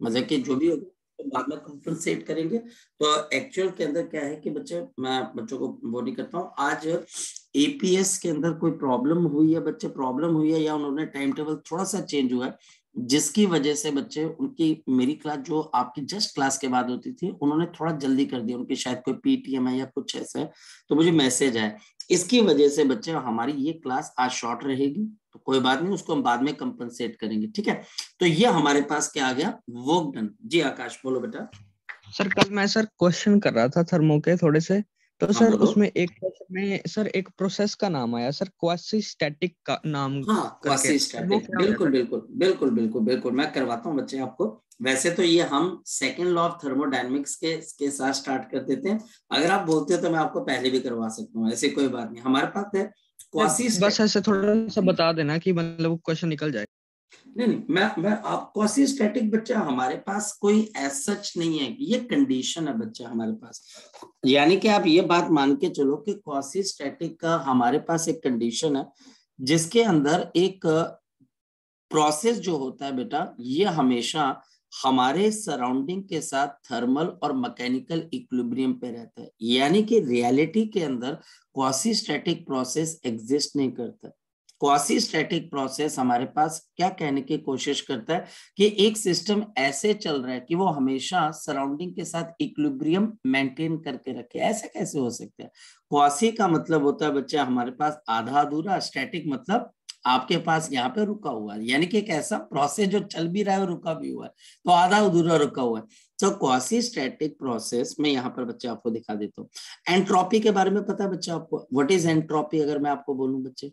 मतलब कि जो भी होगा तो बाद में कंपनसेट करेंगे। तो एक्चुअल के अंदर क्या है कि बच्चे, मैं बच्चों को वो नहीं करता हूँ। आज एपीएस के अंदर कोई प्रॉब्लम हुई है, बच्चे प्रॉब्लम हुई है, या उन्होंने टाइम टेबल थोड़ा सा चेंज हुआ है, जिसकी वजह से बच्चे उनकी, मेरी क्लास जो आपकी जस्ट क्लास के बाद होती थी, उन्होंने थोड़ा जल्दी कर दिया, उनकी शायद कोई पीटीएम है या कुछ ऐसा है, तो मुझे मैसेज आया, इसकी वजह से बच्चे हमारी ये क्लास आज शॉर्ट रहेगी, तो कोई बात नहीं, उसको हम बाद में कंपनसेट करेंगे, ठीक है। तो ये हमारे पास क्या आ गया, वर्क डन। जी आकाश बोलो बेटा। सर कल मैं सर क्वेश्चन कर रहा था थर्मो के थोड़े से, तो हाँ सर बोलो। उसमें एक क्वेश्चन में सर एक प्रोसेस का नाम आया सर, क्वासी स्टैटिक का नाम हाँ करके, क्वासी सर वो स्टैटिक, क्या होता है बिल्कुल सर? बिल्कुल बिल्कुल बिल्कुल बिल्कुल, मैं करवाता हूँ बच्चे आपको। वैसे तो ये हम सेकेंड लॉ ऑफ थर्मोडायनेमिक्स के साथ स्टार्ट कर देते हैं। अगर आप बोलते हो तो मैं आपको पहले भी करवा सकता हूँ, ऐसे कोई बात नहीं, हमारे पास है क्वासी बस स्टैटिक। ऐसे थोड़ा सा बता देना कि मतलब वो क्वेश्चन निकल जाए। नहीं नहीं, मैं आप क्वासी स्टैटिक बच्चा हमारे पास कोई एज सच नहीं है, ये कंडीशन है बच्चा हमारे पास। यानी कि आप ये बात मान के चलो कि क्वासी स्टैटिक का हमारे पास एक कंडीशन है, जिसके अंदर एक प्रोसेस जो होता है बेटा, ये हमेशा हमारे सराउंडिंग के साथ थर्मल और मैकेनिकल इक्विलिब्रियम पे रहता है। यानी कि रियलिटी के अंदर क्वासी स्टैटिक प्रोसेस एग्जिस्ट नहीं करता। क्वासी स्टैटिक प्रोसेस हमारे पास क्या कहने की कोशिश करता है कि एक सिस्टम ऐसे चल रहा है कि वो हमेशा सराउंडिंग के साथ इक्विलिब्रियम मेंटेन करके रखे। ऐसे कैसे हो सकता है? क्वासी का मतलब होता है बच्चा हमारे पास आधा अधूरा, स्टैटिक मतलब आपके पास यहाँ पे रुका हुआ है, यानी कि एक ऐसा प्रोसेस जो चल भी रहा है और रुका भी हुआ है, तो आधा अधूरा रुका हुआ है। तो क्वासी स्टैटिक प्रोसेस में यहाँ पर बच्चे आपको दिखा देता हूँ। एंट्रोपी के बारे में पता है बच्चा आपको? व्हाट इज एंट्रोपी अगर मैं आपको बोलूं बच्चे?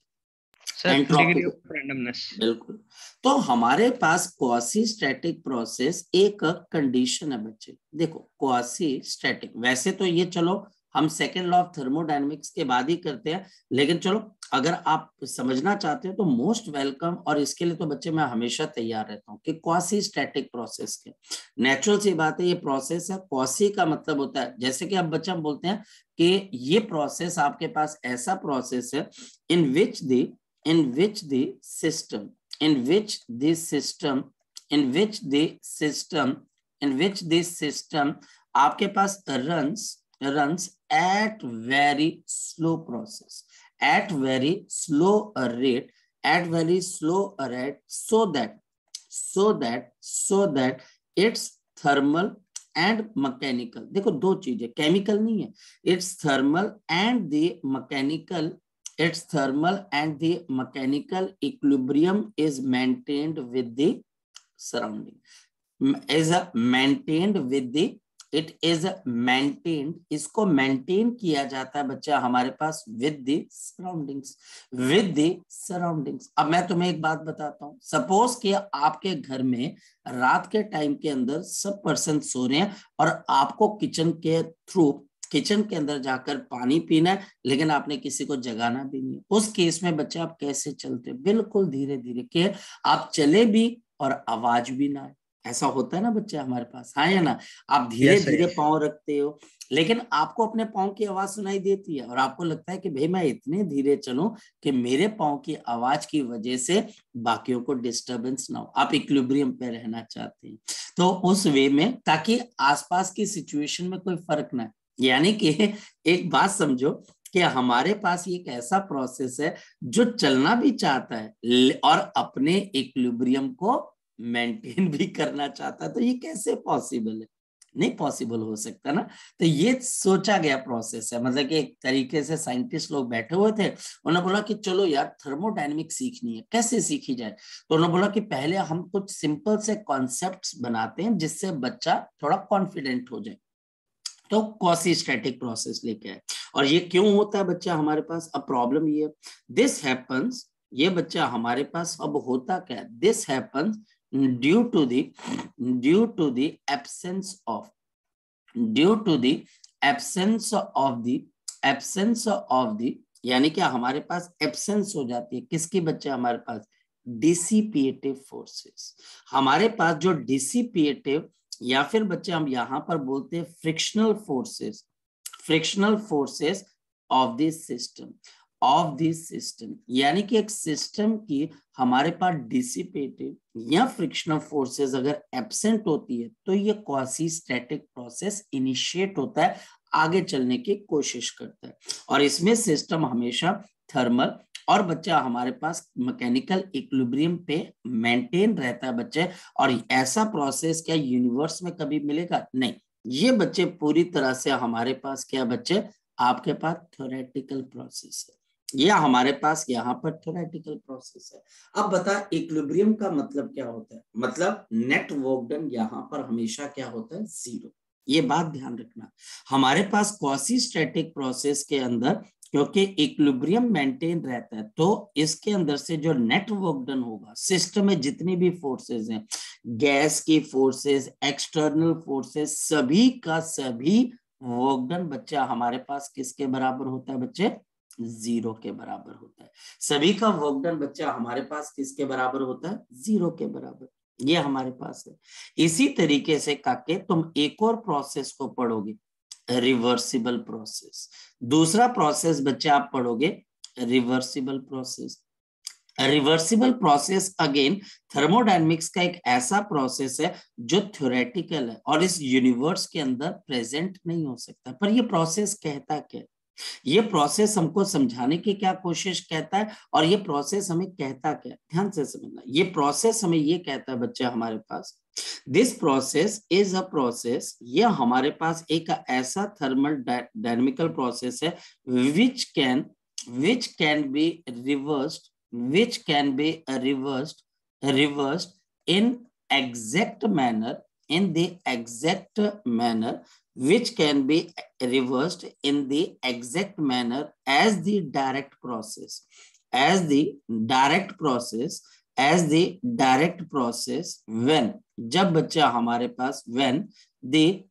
सर एंट्रोपी डिग्री को, ऑफ रैंडमनेस। बिल्कुल। तो हमारे पास क्वासी स्टैटिक प्रोसेस एक कंडीशन है बच्चे। देखो क्वासी स्टैटिक, वैसे तो ये चलो हम सेकेंड लॉ ऑफ थर्मोडायनेमिक्स के बाद ही करते हैं, लेकिन चलो अगर आप समझना चाहते हो तो मोस्ट वेलकम, और इसके लिए तो बच्चे मैं हमेशा तैयार रहता हूँ कि क्वासी स्टैटिक प्रोसेस के नेचुरल सी बात है, ये प्रोसेस है। क्वासी का मतलब होता है, जैसे कि अब बच्चा बोलते हैं कि ये प्रोसेस आपके पास ऐसा प्रोसेस है in which the in which the system in which the system in which the system in which this system आपके पास runs at very slow process, at very slow rate, at very slow rate, so that it's thermal and mechanical. देखो दो चीजें, chemical नहीं है, it's thermal and the mechanical, its thermal and the mechanical equilibrium is maintained with the surrounding, is maintained with the, it is maintained, इसको maintain किया जाता है बच्चा हमारे पास with the surroundings, with the surroundings। अब मैं तुम्हें एक बात बताता हूँ, सपोज कि आपके घर में रात के टाइम के अंदर सब पर्सन सो रहे हैं और आपको किचन के थ्रू, किचन के अंदर जाकर पानी पीना है, लेकिन आपने किसी को जगाना भी नहीं। उस केस में बच्चे आप कैसे चलते? बिल्कुल धीरे धीरे के आप चले भी और आवाज भी ना आए। ऐसा होता है ना बच्चे हमारे पास, हाँ या ना? आप धीरे यस धीरे सर। पांव रखते हो, लेकिन आपको अपने पांव की आवाज सुनाई देती है और आपको लगता है कि भाई मैं इतने धीरे चलूं कि मेरे पांव की आवाज की वजह से बाकियों को डिस्टरबेंस ना हो। आप इक्विलिब्रियम पे रहना चाहते हैं, तो उस वे में, ताकि आसपास की सिचुएशन में कोई फर्क ना है। यानी कि एक बात समझो कि हमारे पास एक ऐसा प्रोसेस है जो चलना भी चाहता है और अपने इक्विलिब्रियम को मेंटेन भी करना चाहता है। तो ये कैसे पॉसिबल है? नहीं पॉसिबल हो सकता ना। तो ये सोचा गया प्रोसेस है, मतलब कि एक तरीके से साइंटिस्ट लोग बैठे हुए थे, उन्होंने बोला कि चलो यार थर्मोडायनेमिक्स सीखनी है, कैसे सीखी जाए? तो उन्होंने बोला कि पहले हम कुछ सिंपल से कॉन्सेप्ट्स बनाते हैं जिससे बच्चा थोड़ा कॉन्फिडेंट हो जाए। तो क्वासी स्टैटिक प्रोसेस लेके आए। और ये क्यों होता है बच्चा हमारे पास? अब प्रॉब्लम ये, दिस हैपेंस, ये बच्चा हमारे पास अब होता क्या है, this happens due to the, due to the absence of, due to the absence of the, absence of the, यानी कि हमारे पास एब्सेंस हो जाती है किसकी बच्चे? हमारे पास डिसिपिएटिव फोर्सेस। हमारे पास जो डिसिपिएटिव, या फिर बच्चे हम यहां पर बोलते हैं frictional forces, frictional forces of this system. Of this system, यानी कि एक सिस्टम की हमारे पास डिसिपेटिव या फ्रिक्शनल फोर्सेस अगर एब्सेंट होती है तो ये क्वासी स्टैटिक प्रोसेस इनिशिएट होता है, आगे चलने की कोशिश करता है। और इसमें सिस्टम हमेशा थर्मल और बच्चा हमारे पास मैकेनिकल इक्विलिब्रियम पे मेंटेन रहता है बच्चे। और ऐसा प्रोसेस क्या यूनिवर्स में कभी मिलेगा? नहीं। ये बच्चे पूरी तरह से हमारे पास क्या बच्चे, आपके पास थ्योरेटिकल प्रोसेस है, यह हमारे पास यहाँ पर थ्योरेटिकल प्रोसेस है। अब बता इक्विलिब्रियम का मतलब क्या होता है? मतलब नेट वर्क डन यहाँ पर हमेशा क्या होता है? जीरो। ये बात ध्यान रखना। हमारे पास क्वासी स्टैटिक प्रोसेस के अंदर क्योंकि इक्विलिब्रियम मेंटेन रहता है तो इसके अंदर से जो नेट वर्क डन होगा, सिस्टम में जितनी भी फोर्सेस हैं, गैस की फोर्सेस, एक्सटर्नल फोर्सेस, सभी का सभी वर्क डन बच्चा हमारे पास किसके बराबर होता है बच्चे? जीरो के बराबर होता है। सभी का वर्क डन बच्चा हमारे पास किसके बराबर होता है? जीरो के बराबर। ये हमारे पास है। इसी तरीके से काके तुम एक और प्रोसेस को पढ़ोगे, रिवर्सिबल प्रोसेस। दूसरा प्रोसेस बच्चे आप पढ़ोगे reversible process. Reversible process again thermodynamics का एक ऐसा प्रोसेस है जो थ्योरेटिकल है और इस यूनिवर्स के अंदर प्रेजेंट नहीं हो सकता। पर ये प्रोसेस कहता क्या है? ये प्रोसेस हमको समझाने की क्या कोशिश कहता है और ये प्रोसेस हमें कहता क्या? ध्यान से समझना। ये प्रोसेस हमें ये कहता है बच्चे हमारे पास, this process is a process, ये हमारे पास एक ऐसा थर्मल डायनेमिकल प्रोसेस है which can be reversed in exact manner, which can be reversed in the exact manner as the direct process when, जब बच्चा हमारे पास when the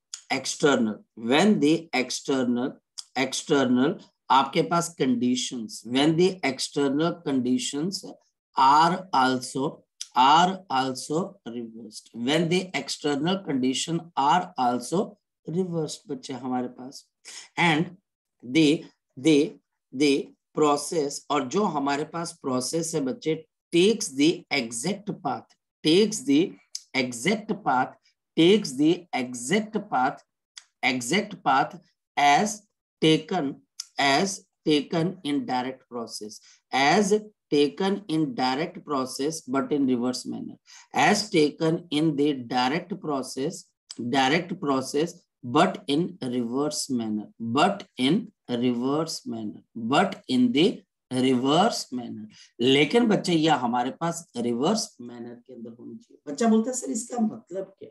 external आपके पास conditions, when the external conditions are also reversed, when the external condition are also reversed बच्चे हमारे पास, and the process, और जो हमारे पास process है बच्चे takes the exact path as taken in direct process, but in reverse manner, as taken in the direct process but in reverse manner, लेकिन बच्चे यह हमारे पास रिवर्स मैनर के अंदर होनी चाहिए। बच्चा बोलता है सर इसका मतलब क्या?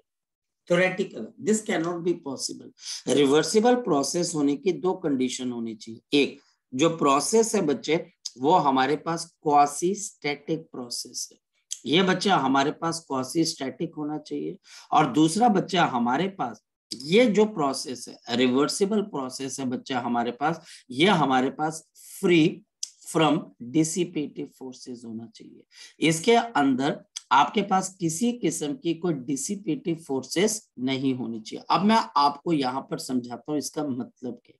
Theoretical, this can not be possible. Reversible process होने की दो कंडीशन होनी चाहिए। एक, जो प्रोसेस है बच्चे वो हमारे पास क्वासी स्टैटिक प्रोसेस है, ये बच्चा हमारे पास क्वासी स्टैटिक होना चाहिए। और दूसरा बच्चा हमारे पास ये जो प्रोसेस है रिवर्सिबल प्रोसेस है बच्चा हमारे पास, ये हमारे पास फ्री फ्रॉम डिसिपेटिव फोर्सेस होना चाहिए। इसके अंदर आपके पास किसी किस्म की कोई डिसिपेटिव फोर्सेस नहीं होनी चाहिए। अब मैं आपको यहाँ पर समझाता हूँ इसका मतलब क्या।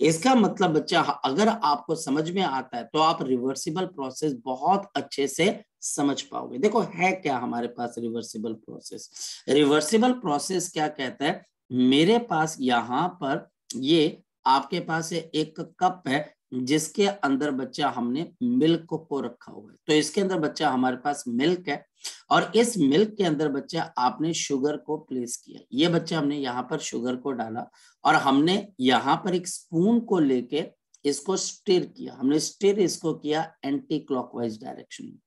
इसका मतलब बच्चा अगर आपको समझ में आता है तो आप रिवर्सिबल प्रोसेस बहुत अच्छे से समझ पाओगे। देखो है क्या हमारे पास रिवर्सिबल प्रोसेस क्या कहता है? मेरे पास यहाँ पर ये आपके पास एक कप है जिसके अंदर बच्चा हमने मिल्क को रखा हुआ है। तो इसके अंदर बच्चा हमारे पास मिल्क है और इस मिल्क के अंदर बच्चा आपने शुगर को प्लेस किया। ये बच्चा हमने यहाँ पर शुगर को डाला और हमने यहाँ पर एक स्पून को लेके इसको स्टिर किया। हमने स्टिर इसको किया एंटी क्लॉकवाइज डायरेक्शन में।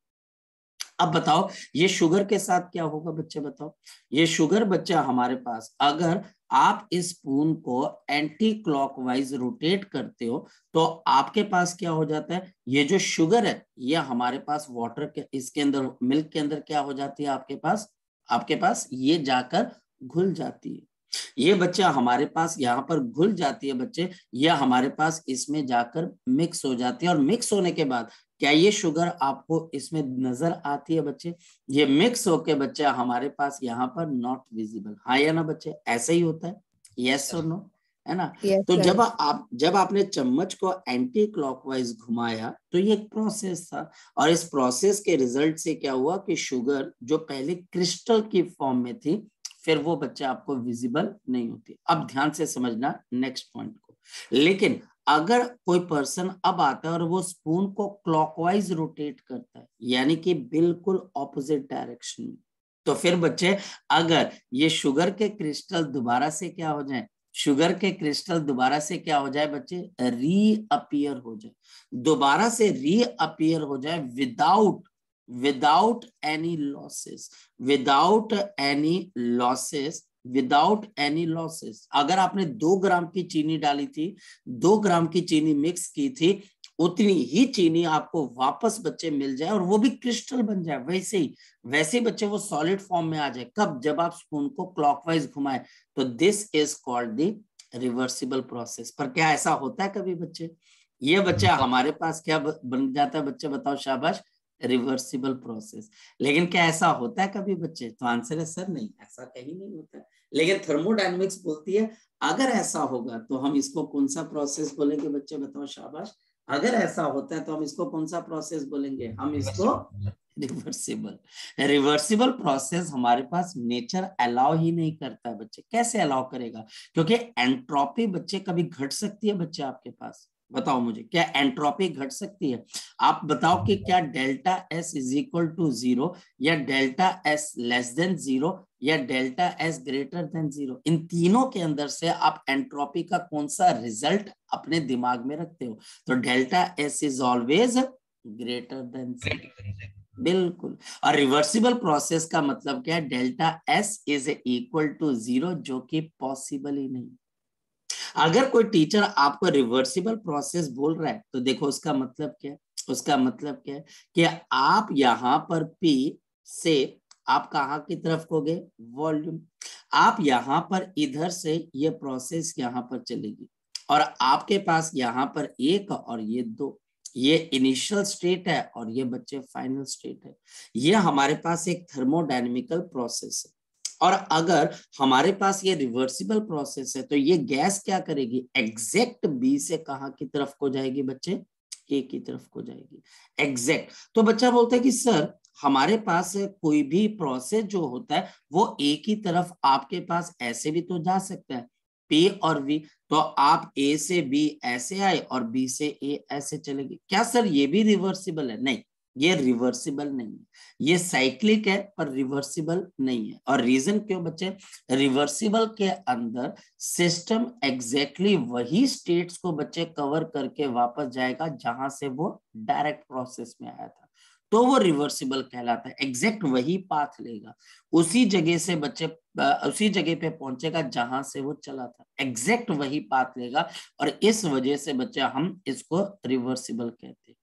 अब बताओ ये शुगर के साथ क्या होगा बच्चे? बताओ ये शुगर बच्चा हमारे पास अगर आप इस स्पून को एंटी क्लॉकवाइज रोटेट करते हो तो आपके पास क्या हो जाता है? ये जो शुगर है ये हमारे पास वाटर के इसके अंदर मिल्क के अंदर क्या हो जाती है? आपके पास ये जाकर घुल जाती है। ये बच्चा हमारे पास यहाँ पर घुल जाती है बच्चे, यह हमारे पास इसमें जाकर मिक्स हो जाती है। और मिक्स होने के बाद क्या ये शुगर आपको इसमें नजर आती है बच्चे? ये मिक्स होके बच्चा हमारे पास यहाँ पर नॉट विजिबल। हाँ या ना बच्चे? ऐसा ही होता है, यस और नो? है ना। Yes, तो sir. जब आपने चम्मच को एंटी क्लॉकवाइज घुमाया तो ये एक प्रोसेस था, और इस प्रोसेस के रिजल्ट से क्या हुआ कि शुगर जो पहले क्रिस्टल की फॉर्म में थी, फिर वो बच्चे आपको विजिबल नहीं होती। अब ध्यान से समझना नेक्स्ट पॉइंट को। लेकिन अगर कोई पर्सन अब आता है और वो स्पून को क्लॉकवाइज रोटेट करता है, यानी कि बिल्कुल ऑपोजिट डायरेक्शन में, तो फिर बच्चे अगर ये शुगर के क्रिस्टल दोबारा से क्या हो जाए, शुगर के क्रिस्टल दोबारा से क्या हो जाए बच्चे, रीअपियर हो जाए, दोबारा से रीअपियर हो जाए without any losses, without any losses. अगर आपने 2 ग्राम की चीनी डाली थी, 2 ग्राम की चीनी मिक्स की थी, उतनी ही चीनी आपको वापस बच्चे मिल जाए और वो भी क्रिस्टल बन जाए, वैसे ही बच्चे वो सॉलिड फॉर्म में आ जाए। कब? जब आप स्पून को क्लॉकवाइज घुमाए। तो this is called the reversible process. पर क्या ऐसा होता है कभी बच्चे? ये बच्चा हमारे पास क्या बन जाता है बच्चे, बताओ शाबाश, रिवर्सिबल प्रोसेस। लेकिन क्या ऐसा होता है कभी बच्चे? तो आंसर है सर नहीं, ऐसा कहीं नहीं होता है। लेकिन थर्मोडायनेमिक्स बोलती है अगर ऐसा होगा तो हम इसको कौन सा प्रोसेस बोलेंगे बच्चे, बताओ शाबाश। अगर ऐसा होता है तो हम इसको कौन सा प्रोसेस बोलेंगे? हम इसको रिवर्सिबल प्रोसेस हमारे पास नेचर अलाउ ही नहीं करता है बच्चे। कैसे अलाउ करेगा? क्योंकि एंट्रोपी बच्चे कभी घट सकती है बच्चे आपके पास, बताओ मुझे, क्या एंट्रोपी घट सकती है? आप बताओ कि क्या delta S is equal to 0, या डेल्टा एस लेस देन 0, या डेल्टा एस ग्रेटर देन 0? इन तीनों के अंदर से आप एंट्रोपी का कौन सा रिजल्ट अपने दिमाग में रखते हो? तो delta S is always greater than 0, बिल्कुल। और रिवर्सिबल प्रोसेस का मतलब क्या है? Delta S is equal to 0, जो कि पॉसिबल ही नहीं। अगर कोई टीचर आपको रिवर्सिबल प्रोसेस बोल रहा है तो देखो उसका मतलब क्या है, उसका मतलब क्या है कि आप यहां पर P से आप कहां की तरफ होगे, वॉल्यूम, आप यहां पर इधर से ये प्रोसेस यहां पर चलेगी, और आपके पास यहां पर 1 और ये 2, ये इनिशियल स्टेट है और ये बच्चे फाइनल स्टेट है। ये हमारे पास एक थर्मोडायनेमिकल प्रोसेस है। और अगर हमारे पास ये रिवर्सिबल प्रोसेस है तो ये गैस क्या करेगी, एग्जैक्ट बी से कहां की तरफ को जाएगी बच्चे, ए की तरफ को जाएगी, एग्जैक्ट। तो बच्चा बोलता है कि सर हमारे पास कोई भी प्रोसेस जो होता है वो ए की तरफ आपके पास ऐसे भी तो जा सकता है, पी और वी, तो आप ए से बी ऐसे आए और बी से ए ऐसे चलेंगे, क्या सर ये भी रिवर्सिबल है? नहीं, ये रिवर्सिबल नहीं है, ये साइक्लिक है पर रिवर्सिबल नहीं है। और रीजन क्यों बच्चे? रिवर्सिबल के अंदर सिस्टम एग्जैक्टली वही स्टेट्स को बच्चे कवर करके वापस जाएगा जहां से वो डायरेक्ट प्रोसेस में आया था, तो वो रिवर्सिबल कहलाता है। एग्जैक्ट वही पाथ लेगा, उसी जगह से बच्चे उसी जगह पे पहुंचेगा जहां से वो चला था, एग्जैक्ट वही पाथ लेगा, और इस वजह से बच्चे हम इसको रिवर्सिबल कहते हैं।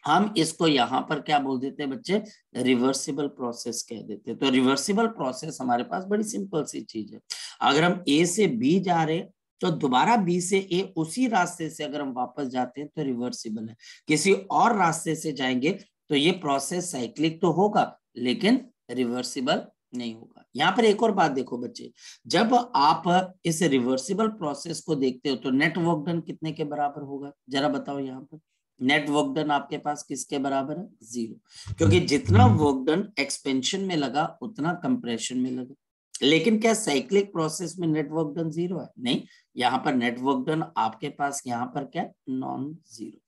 हम इसको यहाँ पर क्या बोल देते हैं बच्चे, रिवर्सिबल प्रोसेस कह देते हैं। तो रिवर्सिबल प्रोसेस हमारे पास बड़ी सिंपल सी चीज है। अगर हम ए से बी जा रहे हैं तो दोबारा बी से ए उसी रास्ते से अगर हम वापस जाते हैं तो रिवर्सिबल है। किसी और रास्ते से जाएंगे तो ये प्रोसेस साइक्लिक तो होगा लेकिन रिवर्सिबल नहीं होगा। यहाँ पर एक और बात देखो बच्चे, जब आप इस रिवर्सिबल प्रोसेस को देखते हो तो नेट वर्क डन कितने के बराबर होगा, जरा बताओ। यहाँ पर नेट वर्क डन आपके पास किसके बराबर है, 0, क्योंकि जितना वर्क डन एक्सपेंशन में लगा उतना कंप्रेशन में लगा। लेकिन क्या साइक्लिक प्रोसेस में नेट वर्क डन 0 है? नहीं, यहाँ पर नेट वर्क डन आपके पास यहाँ पर क्या, नॉन 0।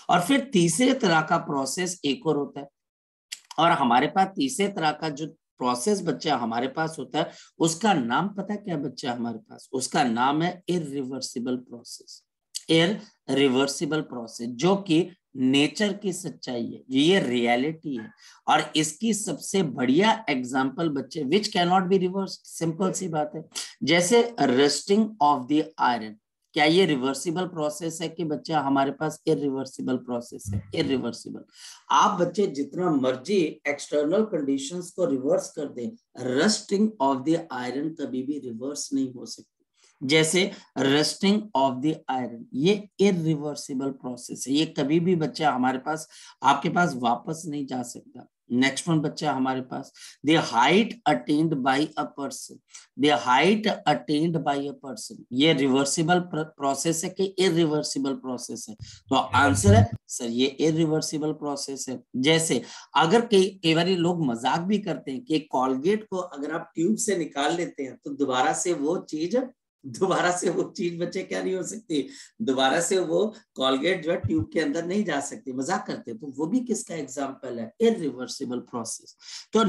और फिर तीसरे तरह का प्रोसेस एक और होता है, और हमारे पास तीसरे तरह का जो प्रोसेस बच्चा हमारे पास होता है उसका नाम पता क्या बच्चा हमारे पास, उसका नाम है इररिवर्सिबल प्रोसेस। इररिवर्सिबल प्रोसेस जो कि नेचर की सच्चाई है, ये रियलिटी है। और इसकी सबसे बढ़िया एग्जांपल बच्चे which can not be reverse, simple सी बात है, जैसे रस्टिंग ऑफ द आयरन, क्या ये रिवर्सिबल प्रोसेस है कि बच्चा हमारे पास इररिवर्सिबल प्रोसेस है? इररिवर्सिबल। आप बच्चे जितना मर्जी एक्सटर्नल कंडीशंस को रिवर्स कर दें, रस्टिंग ऑफ द आयरन कभी भी रिवर्स नहीं हो सकती। जैसे रस्टिंग ऑफ द आयरन, ये इररिवर्सिबल प्रोसेस है, ये कभी भी बच्चा हमारे पास आपके पास वापस नहीं जा सकता। नेक्स्ट वन बच्चा हमारे पास the height attained by a person, the height attained by a person, ये रिवर्सिबल प्रोसेस है कि इरिवर्सिबल प्रोसेस है? तो आंसर है सर ये इरिवर्सिबल प्रोसेस है। जैसे अगर कई बार लोग मजाक भी करते हैं कि कॉलगेट को अगर आप ट्यूब से निकाल लेते हैं तो दोबारा से वो चीज बच्चे क्या नहीं हो सकती, दोबारा से वो कॉलगेट जो है ट्यूब के अंदर नहीं जा सकती, मजाक करते हैं। तो वो भी किसका एग्जांपल है? Irreversible process. तो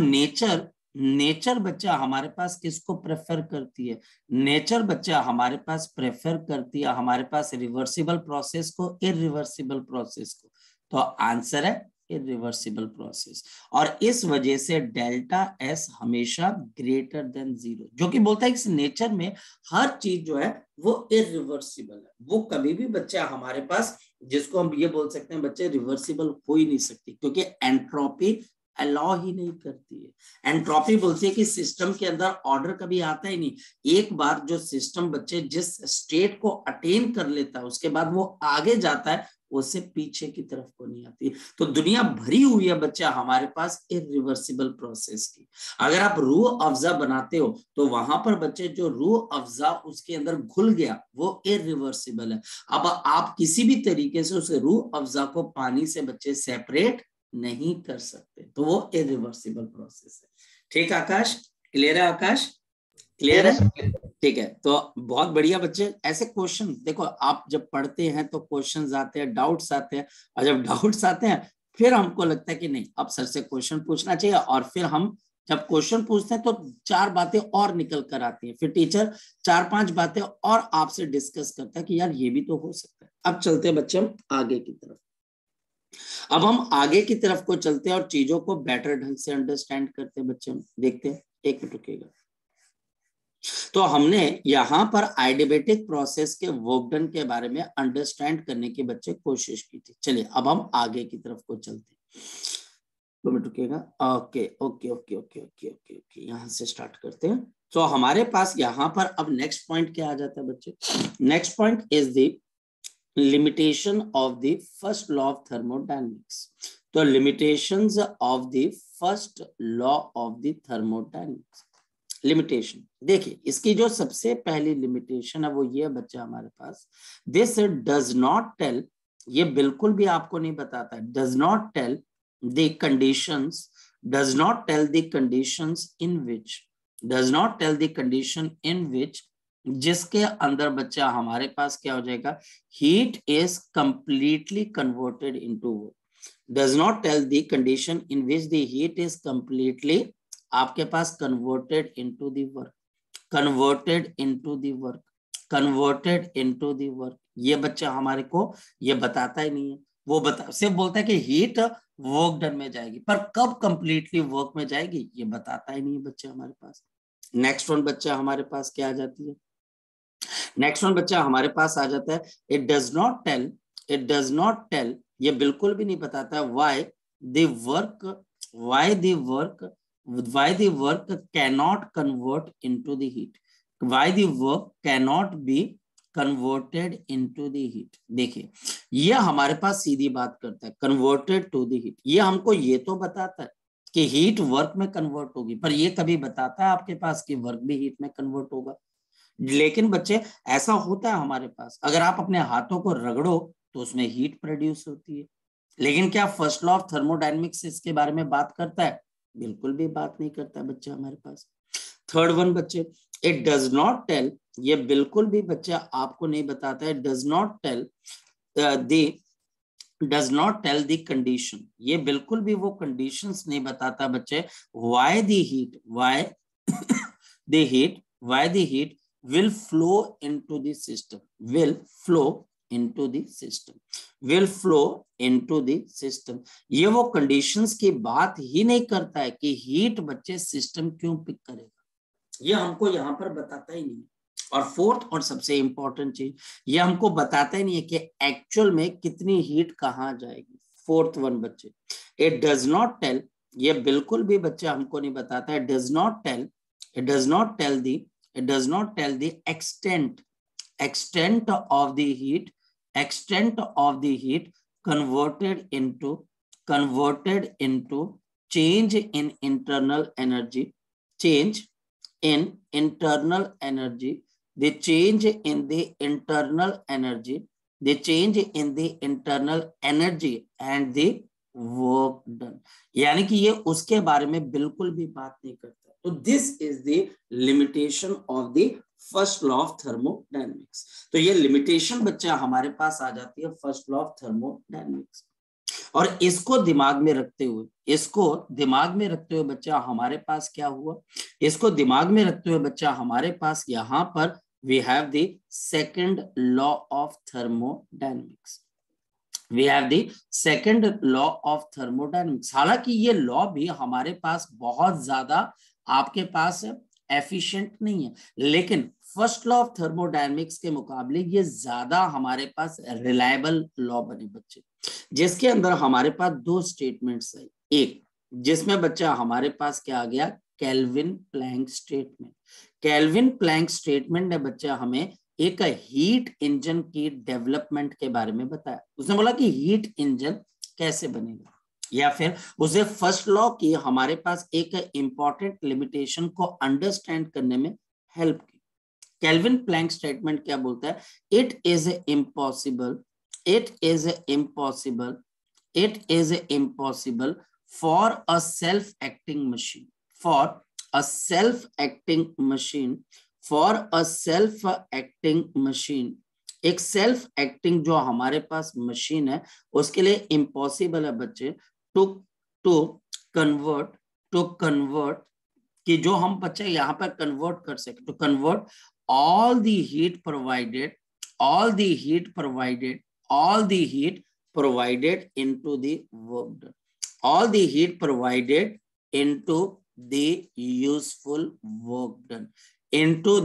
नेचर बच्चा हमारे पास किसको प्रेफर करती है? नेचर बच्चा हमारे पास प्रेफर करती है हमारे पास रिवर्सिबल प्रोसेस को इरिवर्सिबल प्रोसेस को। तो आंसर है इरिवर्सिबल प्रोसेस। और इस वजह से डेल्टा एस हमेशा ग्रेटर देन 0, जो कि बोलता है कि नेचर में हर चीज जो है वो इरिवर्सिबल है, वो कभी भी बच्चा हमारे पास, जिसको हम ये बोल सकते हैं बच्चे रिवर्सिबल हो ही नहीं सकती, क्योंकि एंट्रोपी अलाउ ही नहीं करती है। एंट्रोपी बोलती है कि सिस्टम के अंदर ऑर्डर कभी आता ही नहीं। एक बार जो सिस्टम बच्चे जिस स्टेट को अटेन कर लेता है उसके बाद वो आगे जाता है, उससे पीछे की तरफ को नहीं आती। तो दुनिया भरी हुई है बच्चा हमारे पास इरिवर्सिबल प्रोसेस की। अगर आप रूह अफ़ज़ा बनाते हो तो वहां पर बच्चे जो रूह अफ़ज़ा उसके अंदर घुल गया वो इरिवर्सिबल है। अब आप किसी भी तरीके से उस रूह अफ़ज़ा को पानी से बच्चे सेपरेट नहीं कर सकते, तो वो इरिवर्सिबल प्रोसेस है। ठीक आकाश, क्लियर है आकाश? क्लियर है? ठीक है, तो बहुत बढ़िया बच्चे। ऐसे क्वेश्चन देखो, आप जब पढ़ते हैं तो क्वेश्चंस आते हैं, डाउट्स आते हैं, और जब डाउट्स आते हैं फिर हमको लगता है कि नहीं अब सर से क्वेश्चन पूछना चाहिए, और फिर हम जब क्वेश्चन पूछते हैं तो 4 बातें और निकल कर आती हैं, फिर टीचर 4-5 बातें और आपसे डिस्कस करता है कि यार ये भी तो हो सकता है। अब चलते हैं बच्चे हम आगे की तरफ। अब हम आगे की तरफ को चलते हैं और चीजों को बेटर ढंग से अंडरस्टैंड करते हैं बच्चे। हम देखते हैं, एक मिनट रुकिएगा। तो हमने यहां पर आइडियाबेटिक प्रोसेस के वर्क डन के बारे में अंडरस्टैंड करने की बच्चे कोशिश की थी। चलिए अब हम आगे की तरफ को चलते हैं। 2 मिनट रुकिएगा। Okay okay okay okay okay okay okay, यहां से स्टार्ट करते हैं। तो हमारे पास यहाँ पर अब नेक्स्ट पॉइंट क्या आ जाता है बच्चे? Next point is the limitation of the first law of thermodynamics. तो limitations of the first law of the thermodynamics. Limitation देखिए, इसकी जो सबसे पहली लिमिटेशन है वो ये बच्चा हमारे पास, दिस डज नॉट टेल, ये बिल्कुल भी आपको नहीं बताता है, does not tell the conditions, does not tell the conditions in which, does not tell the condition in which, जिसके अंदर बच्चा हमारे पास क्या हो जाएगा, heat is completely converted into work. Does not tell the condition in which the heat is completely आपके पास converted into the work, converted into the work, converted into the work. ये बच्चा हमारे को ये बताता ही नहीं है, वो सिर्फ बोलता है कि हीट वर्क डन में जाएगी, पर कब कंप्लीटली वर्क में जाएगी ये बताता ही नहीं है बच्चा हमारे पास। नेक्स्ट वन बच्चा हमारे पास क्या आ जाती है? नेक्स्ट वन बच्चा हमारे पास आ जाता है, it does not tell, it does not tell, ये बिल्कुल भी नहीं बताता why the work, why the work, why the work cannot convert into the heat, why the work cannot be converted into the heat। देखिए ये हमारे पास सीधी बात करता है, converted to the heat, ये हमको ये तो बताता है कि हीट वर्क में कन्वर्ट होगी, पर ये कभी बताता है आपके पास कि वर्क भी हीट में कन्वर्ट होगा? लेकिन बच्चे ऐसा होता है हमारे पास, अगर आप अपने हाथों को रगड़ो तो उसमें हीट प्रोड्यूस होती है, लेकिन क्या फर्स्ट लॉ ऑफ थर्मोडायनेमिक्स इसके बारे में बात करता है? बिल्कुल भी बात नहीं करता बच्चा हमारे पास। थर्ड वन बच्चे, इट डज नॉट टेल, ये बिल्कुल भी बच्चा आपको नहीं बताता है, does not tell the, does not tell the condition, ये बिल्कुल भी वो कंडीशंस नहीं बताता बच्चे, why the heat, why the heat, why the heat will flow into the system, will flow into the system, will flow into the system। ये वो conditions की बात ही नहीं करता है कि हीट बच्चे सिस्टम क्यों पिक करेगा, ये हमको यहाँ पर बताता ही नहीं। और फोर्थ और सबसे इंपॉर्टेंट चीज, ये हमको बताता ही नहीं है कि एक्चुअल में कितनी हीट कहाँ जाएगी। फोर्थ वन बच्चे, इट डज नॉट टेल, ये बिल्कुल भी बच्चे हमको नहीं बताता है, does not tell, it does not tell the, it does not tell the extent of the heat, extent of the heat converted into change in internal energy, change in internal energy, the change in the internal energy, the change in the internal energy and the work done. यानी कि ये उसके बारे में बिल्कुल भी बात नहीं करता. तो this is the limitation of the first law of thermodynamics. तो ये लिमिटेशन बच्चा हमारे पास आ जाती है फर्स्ट लॉ ऑफ थर्मोडायनेमिक्स. और इसको दिमाग में रखते हुए बच्चा हमारे पास क्या हुआ, इसको दिमाग में रखते हुए बच्चा हमारे पास यहाँ पर we have the second law of thermodynamics. We have the second law of thermodynamics. हालांकि ये लॉ भी हमारे पास बहुत ज्यादा आपके पास एफिशिएंट नहीं है, लेकिन फर्स्ट लॉ ऑफ थर्मोडायनेमिक्स के मुकाबले ये ज्यादा हमारे पास रिलायबल लॉ बने बच्चे, जिसके अंदर हमारे पास दो स्टेटमेंट्स है. एक जिसमें बच्चा हमारे पास क्या आ गया, Kelvin Planck statement. Kelvin Planck statement ने बच्चा हमें एक हीट इंजन की डेवलपमेंट के बारे में बताया. उसने बोला कि हीट इंजन कैसे बनेगा, या फिर उसे फर्स्ट लॉ की हमारे पास एक इंपॉर्टेंट लिमिटेशन को अंडरस्टैंड करने में हेल्प की. केल्विन प्लैंक स्टेटमेंट क्या बोलता है, it is impossible for a self-acting machine, एक सेल्फ एक्टिंग जो हमारे पास मशीन है उसके लिए इम्पॉसिबल है बच्चे टू कन्वर्ट कि जो हम बच्चे यहाँ पर कन्वर्ट कर सके, to convert all the heat provided into the work done, all the heat provided into the useful work done, into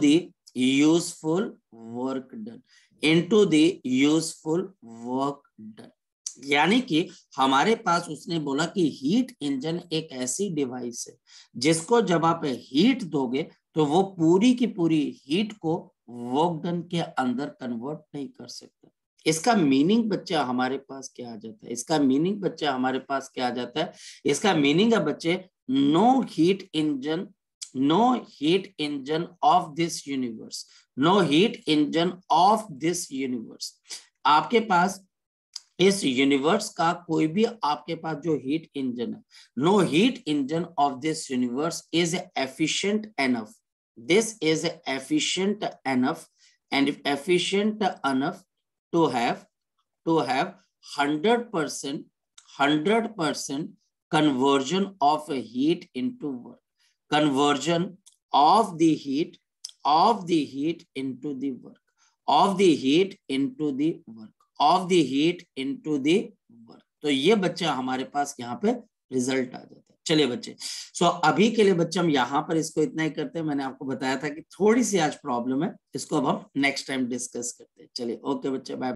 the useful work done. यानी कि हमारे पास उसने बोला कि हीट इंजन एक ऐसी डिवाइस है जिसको जब आप हीट दोगे तो वो पूरी की पूरी हीट को वर्क डन के अंदर कन्वर्ट नहीं कर सकता. इसका मीनिंग बच्चा हमारे पास क्या आ जाता है, इसका मीनिंग है बच्चे, no heat engine of this universe, आपके पास इस यूनिवर्स का कोई भी आपके पास जो हीट इंजन है, no heat engine of this universe is efficient enough, this is efficient enough to have 100% conversion of heat into work, conversion of the heat into the work, तो ये बच्चा हमारे पास यहाँ पे रिजल्ट आ जाता है. चलिए बच्चे, अभी के लिए बच्चे हम यहाँ पर इसको इतना ही करते हैं. मैंने आपको बताया था कि थोड़ी सी आज प्रॉब्लम है, इसको अब हम नेक्स्ट टाइम डिस्कस करते हैं. चलिए ओके बच्चे, बाय.